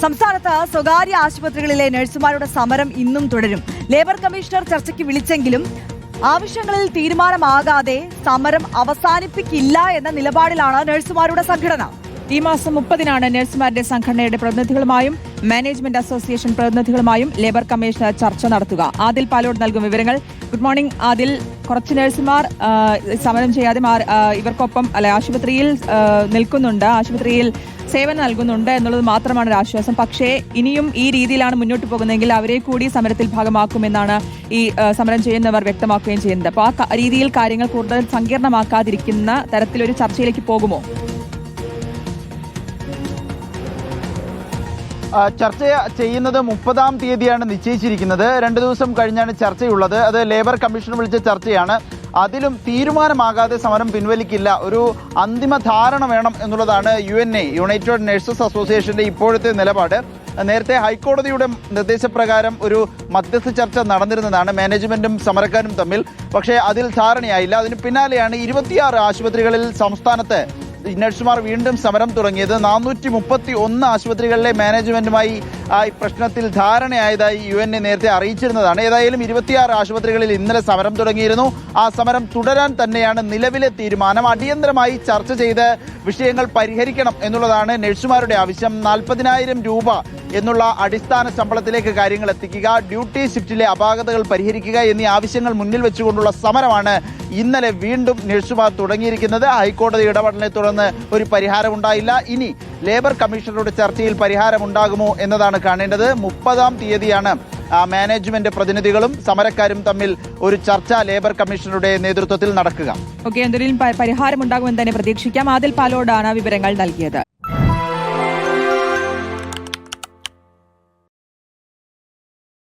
സംസ്ഥാനത്ത് സ്വകാര്യ ആശുപത്രികളിലെ നഴ്സുമാരുടെ സമരം ഇന്നും തുടരും. ലേബർ കമ്മീഷണർ ചർച്ചയ്ക്ക് വിളിച്ചെങ്കിലും ആവശ്യങ്ങളിൽ തീരുമാനമാകാതെ സമരം അവസാനിപ്പിക്കില്ല എന്ന നിലപാടിലാണ് നഴ്സുമാരുടെ സംഘടന. ഈ മാസം 30-നാണ് നഴ്സുമാരുടെ സംഘടനയുടെ പ്രതിനിധികളുമായും മാനേജ്മെന്റ് അസോസിയേഷൻ പ്രതിനിധികളുമായും ലേബർ കമ്മീഷണർ ചർച്ച നടത്തുക. ആദിൽ പാലോട് നൽകും വിവരങ്ങൾ. Good morning Adil. കുറച്ച് നഴ്സുമാർ സമരം ചെയ്യാതെ ഇവർക്കൊപ്പം ആശുപത്രിയിൽ നിൽക്കുന്നുണ്ട്, ആശുപത്രിയിൽ സേവനം നൽകുന്നുണ്ട് എന്നുള്ളത് മാത്രമാണ് ഒരു ആശ്വാസം. പക്ഷേ ഇനിയും ഈ രീതിയിലാണ് മുന്നോട്ട് പോകുന്നതെങ്കിൽ അവരെ കൂടി സമരത്തിൽ ഭാഗമാക്കുമെന്നാണ് ഈ സമരം ചെയ്യുന്നവർ വ്യക്തമാക്കുകയും ചെയ്യുന്നത്. അപ്പോൾ ആ രീതിയിൽ കാര്യങ്ങൾ കൂടുതൽ സങ്കീർണമാക്കാതിരിക്കുന്ന തരത്തിലൊരു ചർച്ചയിലേക്ക് പോകുമോ? ചർച്ച ചെയ്യുന്നത് 30-ാം തീയതിയാണ് നിശ്ചയിച്ചിരിക്കുന്നത്. 2 ദിവസം കഴിഞ്ഞാണ് ചർച്ചയുള്ളത്. അത് ലേബർ കമ്മീഷൻ വിളിച്ച ചർച്ചയാണ്. അതിലും തീരുമാനമാകാതെ സമരം പിൻവലിക്കില്ല, ഒരു അന്തിമ ധാരണ വേണം എന്നുള്ളതാണ് യുണൈറ്റഡ് നഴ്സസ് അസോസിയേഷന്റെ ഇപ്പോഴത്തെ നിലപാട്. നേരത്തെ ഹൈക്കോടതിയുടെ നിർദ്ദേശപ്രകാരം ഒരു മധ്യസ്ഥ ചർച്ച നടന്നിരുന്നതാണ് മാനേജ്മെന്റും സമരക്കാരും തമ്മിൽ. പക്ഷേ അതിൽ ധാരണയായില്ല. അതിന് പിന്നാലെയാണ് 26 ആശുപത്രികളിൽ സംസ്ഥാനത്ത് നഴ്സുമാർ വീണ്ടും സമരം തുടങ്ങിയത്. 431 ആശുപത്രികളിലെ മാനേജ്മെന്റുമായി പ്രശ്നത്തിൽ ധാരണയായതായി UNA നേരത്തെ അറിയിച്ചിരുന്നതാണ്. ഏതായാലും 26 ആശുപത്രികളിൽ ഇന്നലെ സമരം തുടങ്ങിയിരുന്നു. ആ സമരം തുടരാൻ തന്നെയാണ് നിലവിലെ തീരുമാനം. അടിയന്തരമായി ചർച്ച ചെയ്ത് വിഷയങ്ങൾ പരിഹരിക്കണം എന്നുള്ളതാണ് നഴ്സുമാരുടെ ആവശ്യം. 40,000 രൂപ എന്നുള്ള അടിസ്ഥാന ശമ്പളത്തിലേക്ക് കാര്യങ്ങൾ എത്തിക്കുക, ഡ്യൂട്ടി ഷിഫ്റ്റിലെ അപാകതകൾ പരിഹരിക്കുക എന്നീ ആവശ്യങ്ങൾ മുന്നിൽ വെച്ചുകൊണ്ടുള്ള സമരമാണ് ഇന്നലെ വീണ്ടും നഴ്സുമാർ തുടങ്ങിയിരിക്കുന്നത്. ഹൈക്കോടതി ഇടപെടലിനെ തുടർന്ന് ഒരു പരിഹാരമുണ്ടായില്ല. ഇനി ലേബർ കമ്മീഷണറുടെ ചർച്ചയിൽ പരിഹാരമുണ്ടാകുമോ എന്നതാണ് കാണേണ്ടത്. 30-ാം തീയതിയാണ് മാനേജ്മെന്റ് പ്രതിനിധികളും സമരക്കാരും തമ്മിൽ ഒരു ചർച്ച ലേബർ കമ്മീഷണറുടെ നേതൃത്വത്തിൽ നടക്കുക. എന്തെങ്കിലും പരിഹാരമുണ്ടാകുമെന്ന് തന്നെ പ്രതീക്ഷിക്കാം. ആദിൽ പാലോടാണ് വിവരങ്ങൾ നൽകിയത്.